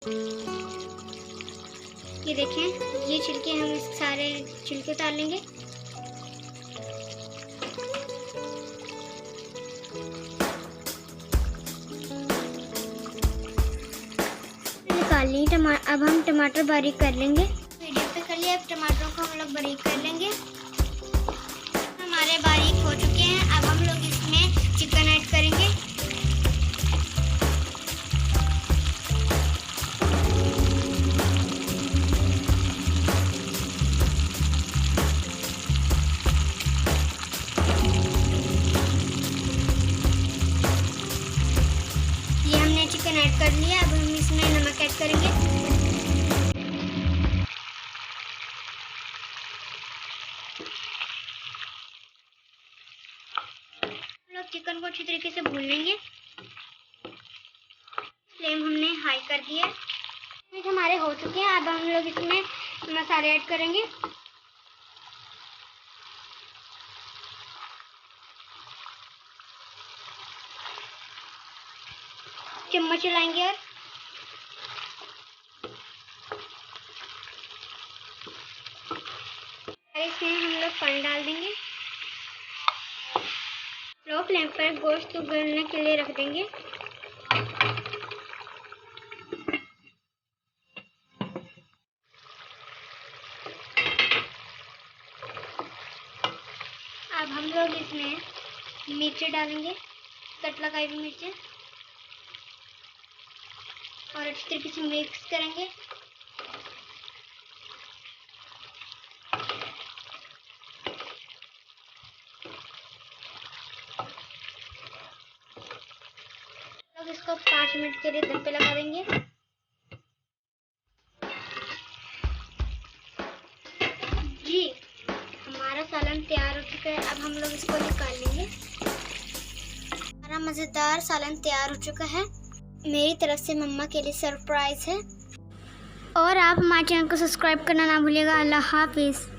ये देखें, ये छिलके हम इस सारे छिलके उतार लेंगे। निकाल ली अब हम टमाटर बारीक कर लेंगे। मीडियम पे कर लिया। अब टमाटरों को हम लोग बारीक कर लेंगे। हमारे बारीक हो चुके हैं। अब हम लोग इसमें चिकन ऐड करेंगे। ये हमने चिकन ऐड कर लिया। अब हम इसमें नमक ऐड करेंगे। चिकन को अच्छी तरीके से भून लेंगे। फ्लेम हमने हाई कर दिया। हमारे हो चुके हैं। अब हम लोग इसमें मसाले ऐड करेंगे। चम्मच चलाएंगे और इसमें हम लोग पानी डाल देंगे। लो फ्लेम पर गोश्त को गलने के लिए रख देंगे। अब हम लोग इसमें मिर्ची डालेंगे, कट लगाई हुई मिर्चें, और अच्छी तरीके से मिक्स करेंगे। अब इसको 5 मिनट के लिए दम पे लगा देंगे। जी, हमारा सालन तैयार हो चुका है। अब हम लोग इसको निकाल लेंगे। हमारा मज़ेदार सालन तैयार हो चुका है। मेरी तरफ से मम्मा के लिए सरप्राइज है। और आप हमारे चैनल को सब्सक्राइब करना ना भूलिएगा। अल्लाह हाफिज़।